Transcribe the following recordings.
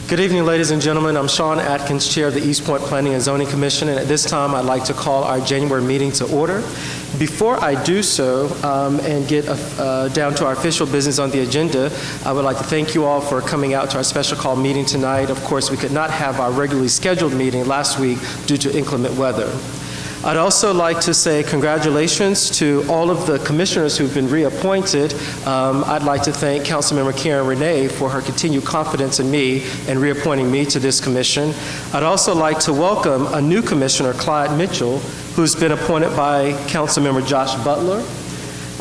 Good evening, ladies and gentlemen. I'm Sean Atkins, Chair of the East Point Planning and Zoning Commission, and at this time, I'd like to call our January meeting to order. Before I do so and get down to our official business on the agenda, I would like to thank you all for coming out to our special call meeting tonight. Of course, we could not have our regularly scheduled meeting last week due to inclement weather. I'd also like to say congratulations to all of the commissioners who've been reappointed. I'd like to thank Councilmember Karen Renee for her continued confidence in me and reappointing me to this commission. I'd also like to welcome a new commissioner, Clyde Mitchell, who's been appointed by Councilmember Josh Butler.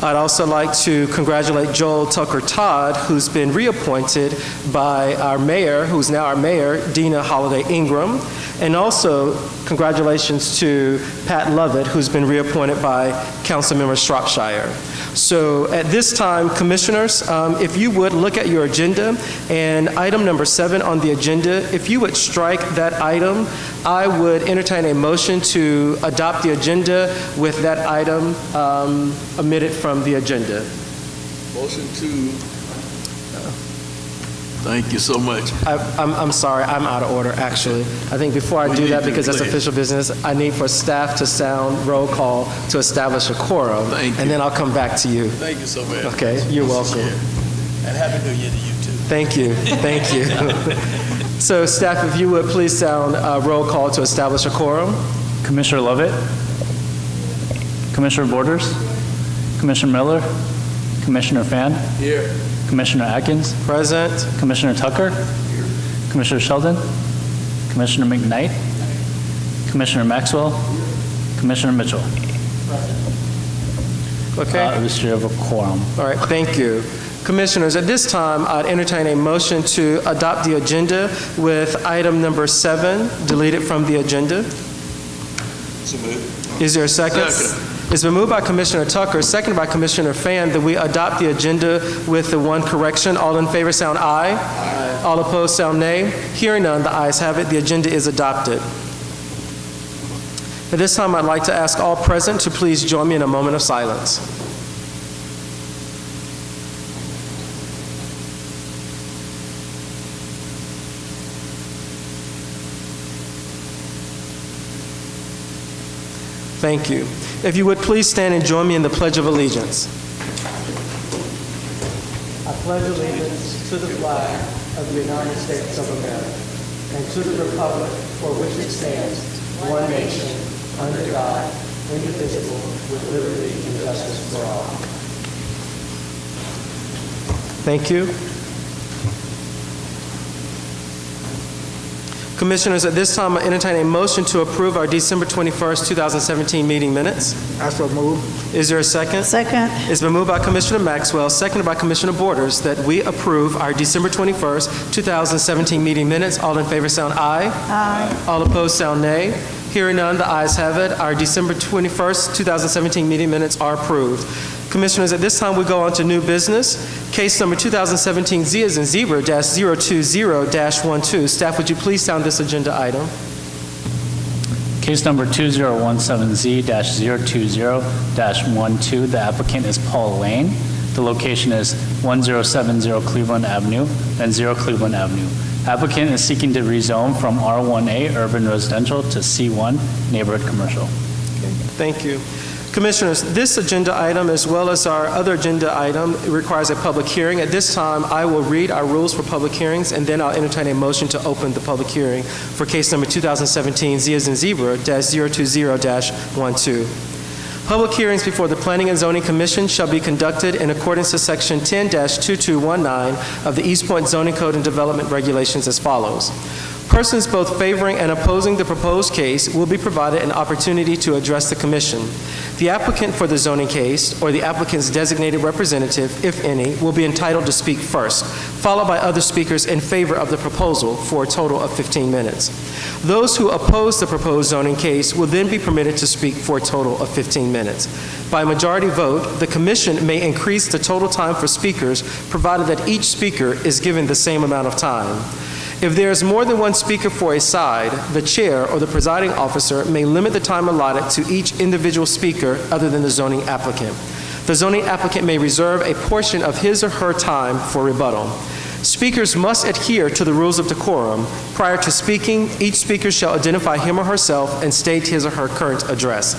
I'd also like to congratulate Joel Tucker Todd, who's been reappointed by our mayor, who's now our mayor, Dina Holiday Ingram. And also, congratulations to Pat Lovett, who's been reappointed by Councilmember Shropshire. So at this time, commissioners, if you would look at your agenda, and item number 7 on the agenda, if you would strike that item, I would entertain a motion to adopt the agenda with that item omitted from the agenda. Motion to. Thank you so much. I'm sorry, I'm out of order, actually. I think before I do that, because that's official business, I need for staff to sound roll call to establish a quorum. Thank you. And then I'll come back to you. Thank you so much. Okay, you're welcome. And Happy New Year to you, too. Thank you, thank you. So staff, if you would please sound roll call to establish a quorum. Commissioner Lovett, Commissioner Borders, Commissioner Miller, Commissioner Fan, Here. Commissioner Atkins, Present. Commissioner Tucker, Commissioner Sheldon, Commissioner McKnight, Commissioner Maxwell, Commissioner Mitchell. Okay. Mr. of a quorum. All right, thank you. Commissioners, at this time, I'd entertain a motion to adopt the agenda with item number 7 deleted from the agenda. So moved. Is there a second? Second. It's been moved by Commissioner Tucker, seconded by Commissioner Fan, that we adopt the agenda with the one correction. All in favor sound aye. Aye. All opposed sound nay. Hearing none, the ayes have it. The agenda is adopted. At this time, I'd like to ask all present to please join me in a moment of silence. Thank you. If you would please stand and join me in the Pledge of Allegiance. I pledge allegiance to the flag of the United States of America and to the republic for which it stands, one nation, under God, indivisible, with liberty and justice for all. Thank you. Commissioners, at this time, I entertain a motion to approve our December 21st, 2017 meeting minutes. I so move. Is there a second? Second. It's been moved by Commissioner Maxwell, seconded by Commissioner Borders, that we approve our December 21st, 2017 meeting minutes. All in favor sound aye. Aye. All opposed sound nay. Hearing none, the ayes have it. Our December 21st, 2017 meeting minutes are approved. Commissioners, at this time we go on to new business. Case number 2017 Z as in zebra -020-12. Staff, would you please sound this agenda item? Case number 2017Z-020-12. The applicant is Paul Lane. The location is 1070 Cleveland Avenue and 0 Cleveland Avenue. Applicant is seeking to rezone from R1A urban residential to C1 neighborhood commercial. Thank you. Commissioners, this agenda item, as well as our other agenda item, requires a public hearing. At this time, I will read our rules for public hearings, and then I'll entertain a motion to open the public hearing for case number 2017 Z as in zebra -020-12. Public hearings before the Planning and Zoning Commission shall be conducted in accordance to Section 10-2219 of the East Point Zoning Code and Development Regulations as follows. Persons both favoring and opposing the proposed case will be provided an opportunity to address the Commission. The applicant for the zoning case, or the applicant's designated representative, if any, will be entitled to speak first, followed by other speakers in favor of the proposal for a total of 15 minutes. Those who oppose the proposed zoning case will then be permitted to speak for a total of 15 minutes. By majority vote, the Commission may increase the total time for speakers, provided that each speaker is given the same amount of time. If there is more than one speaker for a side, the chair or the presiding officer may limit the time allotted to each individual speaker other than the zoning applicant. The zoning applicant may reserve a portion of his or her time for rebuttal. Speakers must adhere to the rules of decorum. Prior to speaking, each speaker shall identify him or herself and state his or her current address.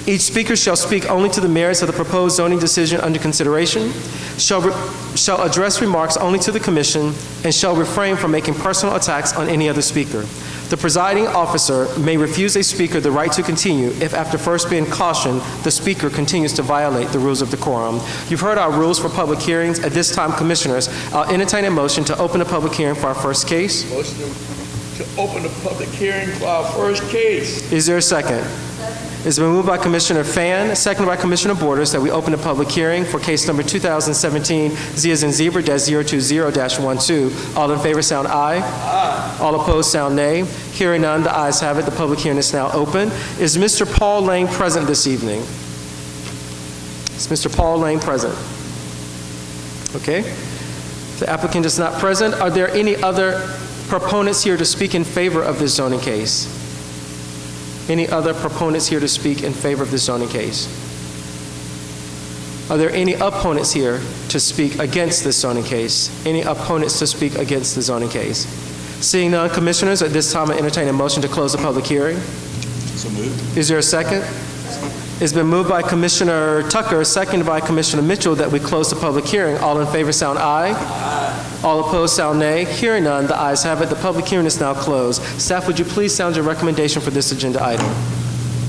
Each speaker shall speak only to the merits of the proposed zoning decision under consideration, shall address remarks only to the commission, and shall refrain from making personal attacks on any other speaker. The presiding officer may refuse a speaker the right to continue if, after first being cautioned, the speaker continues to violate the rules of decorum. You've heard our rules for public hearings. At this time, commissioners, I'll entertain a motion to open a public hearing for our first case. Motion to open the public hearing for our first case. Is there a second? It's been moved by Commissioner Fan, seconded by Commissioner Borders, that we open a public hearing for case number 2017 Z as in zebra -020-12. All in favor sound aye. Aye. All opposed sound nay. Hearing none, the ayes have it. The public hearing is now open. Is Mr. Paul Lane present this evening? Is Mr. Paul Lane present? Okay. The applicant is not present. Are there any other proponents here to speak in favor of this zoning case? Any other proponents here to speak in favor of this zoning case? Are there any opponents here to speak against this zoning case? Any opponents to speak against the zoning case? Seeing none, commissioners, at this time I entertain a motion to close the public hearing. So moved. Is there a second? It's been moved by Commissioner Tucker, seconded by Commissioner Mitchell, that we close the public hearing. All in favor sound aye. Aye. All opposed sound nay. Hearing none, the ayes have it. The public hearing is now closed. Staff, would you please sound your recommendation for this agenda item?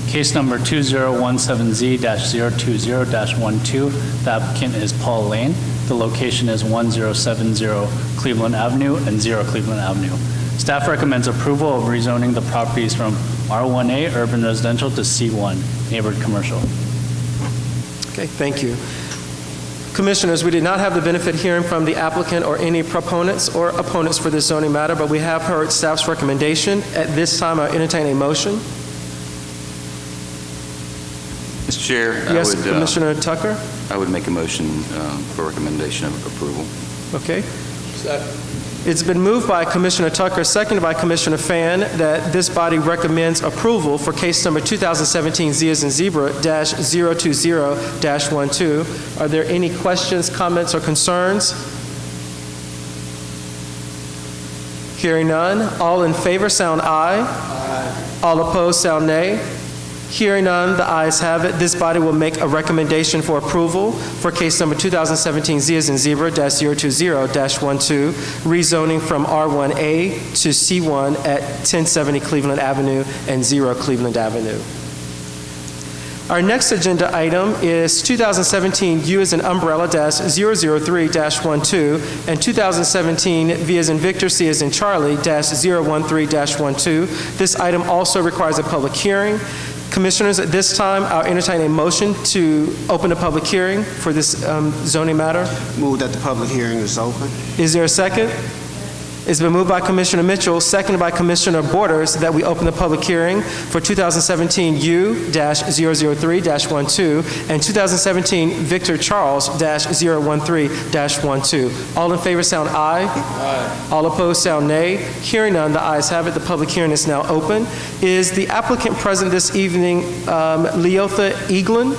Case number 2017-020-12. The applicant is Paul Lane. The location is 1070 Cleveland Avenue and 0 Cleveland Avenue. Staff recommends approval of rezoning the properties from R1A Urban Residential to C1 Neighborhood Commercial. Okay, thank you. Commissioners, we did not have the benefit hearing from the applicant or any proponents or opponents for this zoning matter, but we have heard staff's recommendation. At this time, I entertain a motion. Mr. Chair, Yes, Commissioner Tucker? I would make a motion for recommendation of approval. Okay. Second. It's been moved by Commissioner Tucker, seconded by Commissioner Fan, that this body recommends approval for case number 2017 Z as in zebra -020-12. Are there any questions, comments, or concerns? Hearing none, all in favor sound aye. Aye. All opposed sound nay. Hearing none, the ayes have it. This body will make a recommendation for approval for case number 2017 Z as in zebra -020-12, rezoning from R1A to C1 at 1070 Cleveland Avenue and 0 Cleveland Avenue. Our next agenda item is 2017 U as in umbrella -003-12 and 2017 V as in Victor, C as in Charlie -013-12. This item also requires a public hearing. Commissioners, at this time, I'll entertain a motion to open a public hearing for this zoning matter. Move that the public hearing is open. Is there a second? It's been moved by Commissioner Mitchell, seconded by Commissioner Borders, that we open the public hearing for 2017 U-003-12 and 2017 Victor Charles -013-12. All in favor sound aye. Aye. All opposed sound nay. Hearing none, the ayes have it. The public hearing is now open. Is the applicant present this evening, Leotha Eaglin?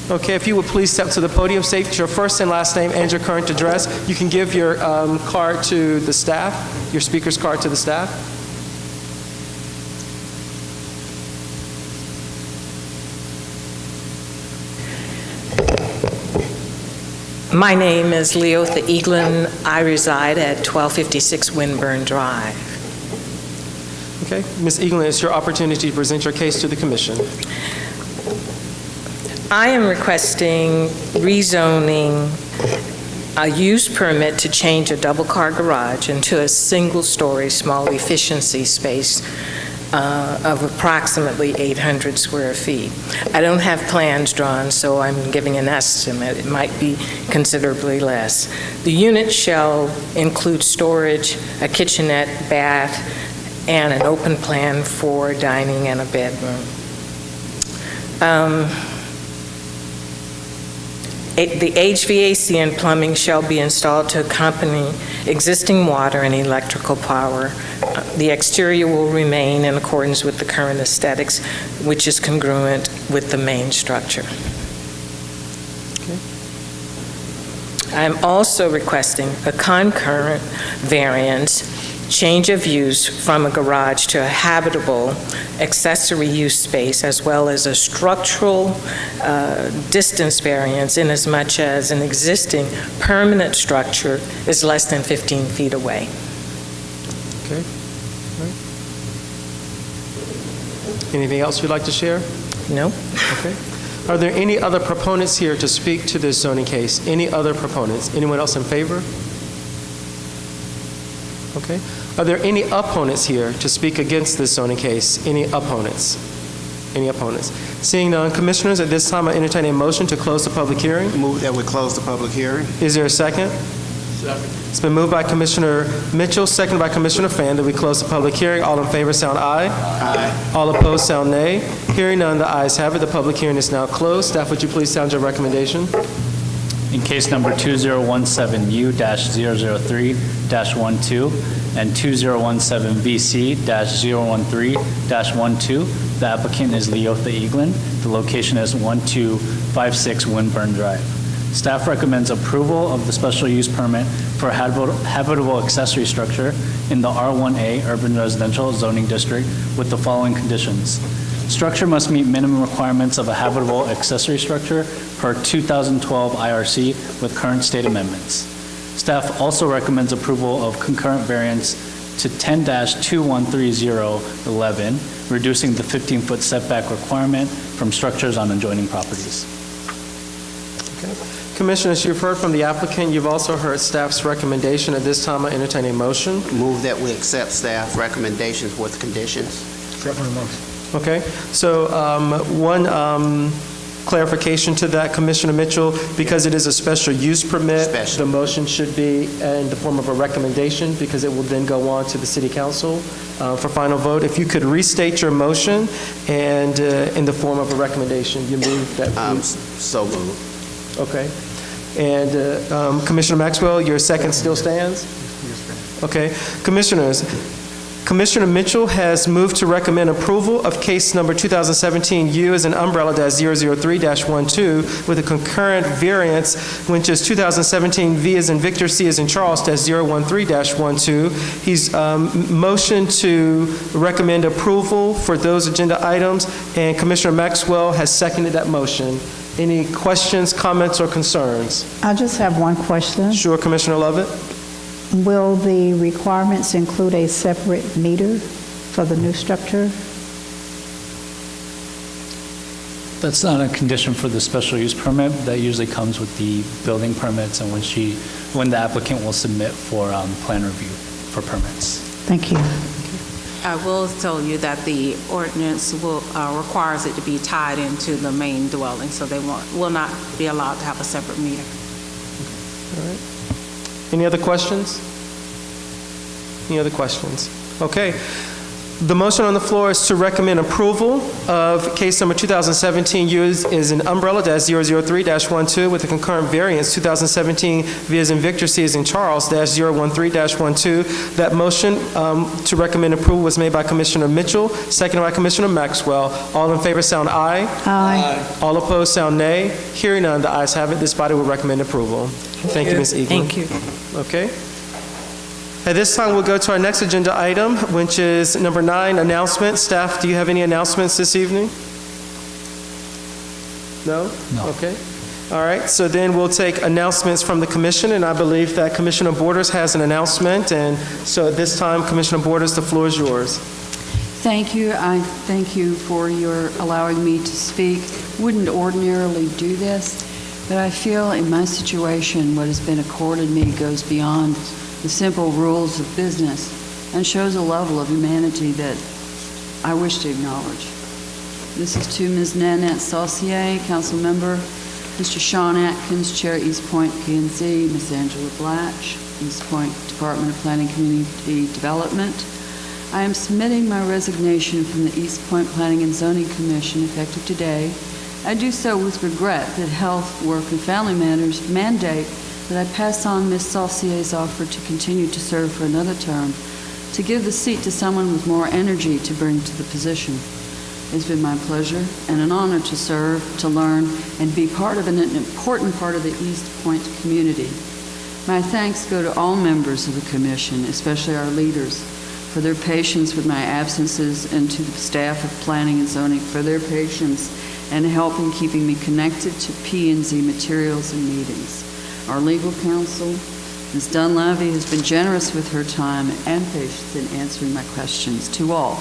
Okay, if you would please step to the podium, state your first and last name and your current address. You can give your card to the staff, your speaker's card to the staff. My name is Leotha Eaglin. I reside at 1256 Winburn Drive. Okay, Ms. Eaglin, it's your opportunity to present your case to the commission. I am requesting rezoning a use permit to change a double-car garage into a single-story small efficiency space of approximately 800 square feet. I don't have plans drawn, so I'm giving an estimate. It might be considerably less. The unit shall include storage, a kitchenette, bath, and an open plan for dining and a bedroom. The HVAC and plumbing shall be installed to accompany existing water and electrical power. The exterior will remain in accordance with the current aesthetics, which is congruent with the main structure. I'm also requesting a concurrent variance, change of use from a garage to a habitable accessory use space, as well as a structural distance variance in as much as an existing permanent structure is less than 15 feet away. Okay. All right. Anything else you'd like to share? No? Okay. Are there any other proponents here to speak to this zoning case? Any other proponents? Anyone else in favor? Okay. Are there any opponents here to speak against this zoning case? Any opponents? Any opponents? Seeing none, Commissioners, at this time I entertain a motion to close the public hearing. Move that we close the public hearing. Is there a second? Second. It's been moved by Commissioner Mitchell, seconded by Commissioner Fan, that we close the public hearing. All in favor, sound aye. Aye. All opposed, sound nay. Hearing none, the ayes have it. The public hearing is now closed. Staff, would you please sound your recommendation? In case number 2017U-003-12 and 2017VC-013-12, the applicant is Leotha Eaglin. The location is 1256 Winburn Drive. Staff recommends approval of the special use permit for a habitable accessory structure in the R1A Urban Residential Zoning District with the following conditions. Structure must meet minimum requirements of a habitable accessory structure per 2012 IRC with current state amendments. Staff also recommends approval of concurrent variance to 10-213011, reducing the 15-foot setback requirement from structures on adjoining properties. Commissioners, you've heard from the applicant. You've also heard staff's recommendation. At this time, I entertain a motion. Move that we accept staff recommendations with conditions. Okay, so one clarification to that, Commissioner Mitchell, because it is a special use permit, Special. the motion should be in the form of a recommendation, because it will then go on to the City Council for final vote. If you could restate your motion and in the form of a recommendation, you move that. So moved. Okay. And Commissioner Maxwell, your second still stands? Okay. Commissioners, Commissioner Mitchell has moved to recommend approval of case number 2017U as an umbrella -003-12 with a concurrent variance, which is 2017V as in Victor, C as in Charles -013-12. He's motioned to recommend approval for those agenda items, and Commissioner Maxwell has seconded that motion. Any questions, comments, or concerns? I just have one question. Sure, Commissioner Lovett? Will the requirements include a separate meter for the new structure? That's not a condition for the special use permit. That usually comes with the building permits and when the applicant will submit for plan review for permits. Thank you. I will tell you that the ordinance requires it to be tied into the main dwelling, so they will not be allowed to have a separate meter. All right. Any other questions? Any other questions? Okay. The motion on the floor is to recommend approval of case number 2017U is an umbrella -003-12 with a concurrent variance 2017 V as in Victor, C as in Charles -013-12. That motion to recommend approval was made by Commissioner Mitchell, seconded by Commissioner Maxwell. All in favor sound aye. Aye. All opposed sound nay. Hearing none, the ayes have it. This body will recommend approval. Thank you, Ms. Eaglin. Thank you. Okay. At this time, we'll go to our next agenda item, which is number 9, announcements. Staff, do you have any announcements this evening? No? No. Okay. All right, so then we'll take announcements from the commission, and I believe that Commissioner Borders has an announcement, and so at this time, Commissioner Borders, the floor is yours. Thank you. I thank you for your allowing me to speak. Wouldn't ordinarily do this, but I feel in my situation what has been accorded me goes beyond the simple rules of business and shows a level of humanity that I wish to acknowledge. This is to Ms. Nanette Saucier, council member, Mr. Sean Atkins, Chair, East Point P&Z, Ms. Angela Blatch, East Point Department of Planning Community Development. I am submitting my resignation from the East Point Planning and Zoning Commission effective today. I do so with regret that health, work, and family matters mandate that I pass on Ms. Saucier's offer to continue to serve for another term, to give the seat to someone with more energy to bring to the position. It's been my pleasure and an honor to serve, to learn, and be part of an important part of the East Point community. My thanks go to all members of the commission, especially our leaders, for their patience with my absences, and to the staff of Planning and Zoning for their patience and help in keeping me connected to P&Z materials and meetings. Our legal counsel, Ms. Dunlavey, has been generous with her time and patience in answering my questions. To all,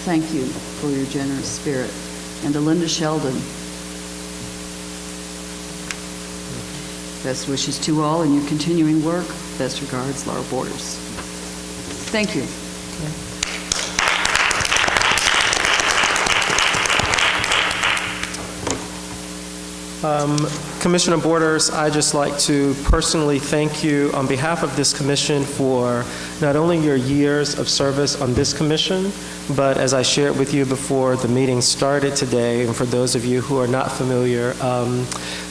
thank you for your generous spirit. And to Linda Sheldon, best wishes to all in your continuing work. Best regards, Laura Borders. Thank you. Commissioner Borders, I'd just like to personally thank you on behalf of this commission for not only your years of service on this commission, but as I shared with you before the meeting started today, and for those of you who are not familiar,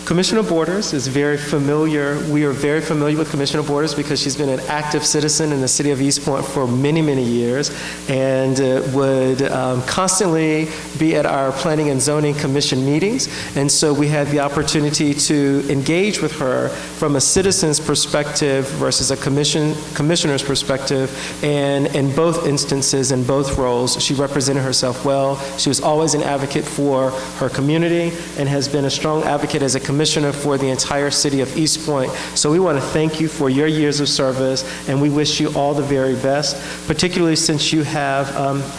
Commissioner Borders is very familiar. We are very familiar with Commissioner Borders because she's been an active citizen in the city of East Point for many, many years, and would constantly be at our Planning and Zoning Commission meetings. And so we had the opportunity to engage with her from a citizen's perspective versus a commissioner's perspective. And in both instances, in both roles, she represented herself well. She was always an advocate for her community and has been a strong advocate as a commissioner for the entire city of East Point. So we want to thank you for your years of service, and we wish you all the very best, particularly since you have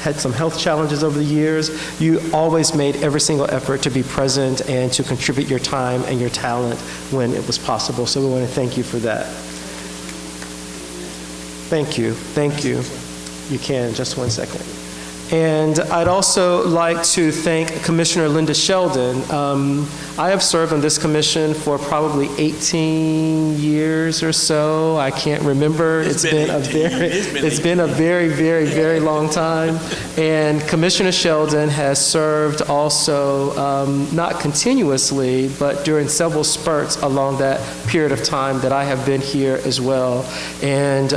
had some health challenges over the years. You always made every single effort to be present and to contribute your time and your talent when it was possible. So we want to thank you for that. Thank you. Thank you. You can, just one second. And I'd also like to thank Commissioner Linda Sheldon. I have served on this commission for probably 18 years or so. I can't remember. It's been a very, very, very long time. And Commissioner Sheldon has served also, not continuously, but during several spurts along that period of time that I have been here as well. And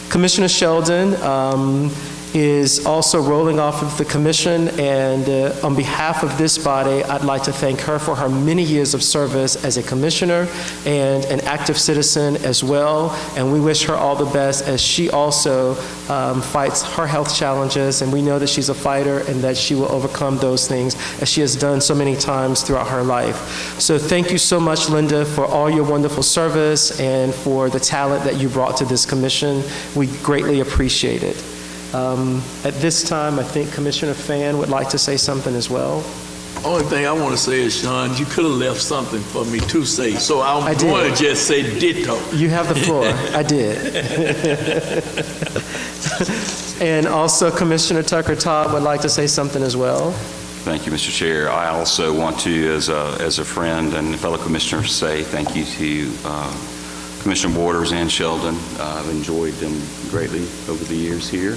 Commissioner Sheldon is also rolling off of the commission, and on behalf of this body, I'd like to thank her for her many years of service as a commissioner and an active citizen as well, and we wish her all the best as she also fights her health challenges, and we know that she's a fighter and that she will overcome those things as she has done so many times throughout her life. So thank you so much, Linda, for all your wonderful service and for the talent that you brought to this commission. We greatly appreciate it. At this time, I think Commissioner Fan would like to say something as well. Only thing I want to say is, Sean, you could have left something for me to say, so I I'm did. going to just say ditto. You have the floor. I did. And also Commissioner Tucker Todd would like to say something as well. Thank you, Mr. Chair. I also want to, as a friend and fellow commissioner, say thank you to Commissioner Borders and Sheldon. I've enjoyed them greatly over the years here.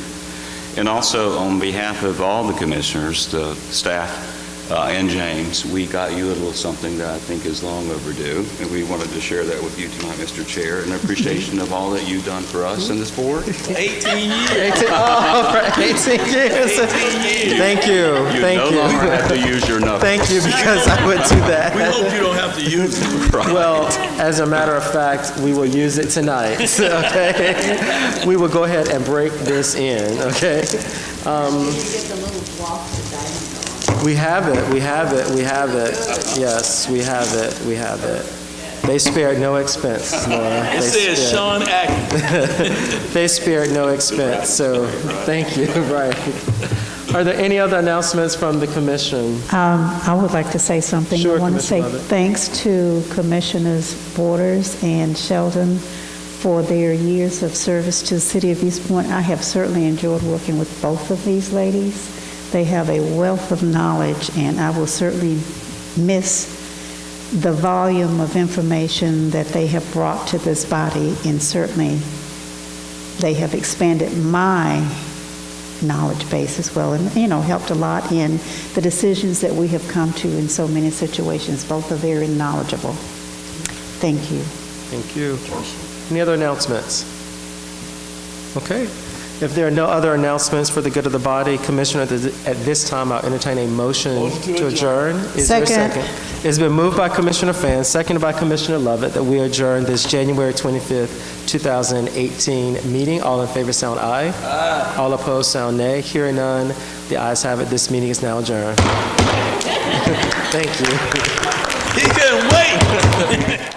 And also, on behalf of all the commissioners, the staff, and James, we got you a little something that I think is long overdue, and we wanted to share that with you tonight, Mr. Chair, in appreciation of all that you've done for us in this board. 18 years. 18 years. Thank you. You Thank no you. longer have to use your knuckles. Thank you, because I would do that. We hope you don't have to use it. Well, as a matter of fact, we will use it tonight, okay? We will go ahead and break this in, okay? We have it, we have it, we have it. Yes, we have it, we have it. They spared no expense, Laura. It says Sean Atkins. They spared no expense, so thank you, right. Are there any other announcements from the commission? I would like to say something. Sure, I want to say Commissioner Lovett. thanks to Commissioners Borders and Sheldon for their years of service to the city of East Point. I have certainly enjoyed working with both of these ladies. They have a wealth of knowledge, and I will certainly miss the volume of information that they have brought to this body, and certainly they have expanded my knowledge base as well, and, helped a lot in the decisions that we have come to in so many situations. Both are very knowledgeable. Thank you. Thank you. Any other announcements? Okay. If there are no other announcements for the good of the body, Commissioner, at this time, I'll entertain a motion to adjourn. Is there a Second. second? It's been moved by Commissioner Fan, seconded by Commissioner Lovett, that we adjourn this January 25th, 2018 meeting. All in favor sound aye. Aye. All opposed sound nay. Hearing none, the ayes have it. This meeting is now adjourned. Thank you. He couldn't wait.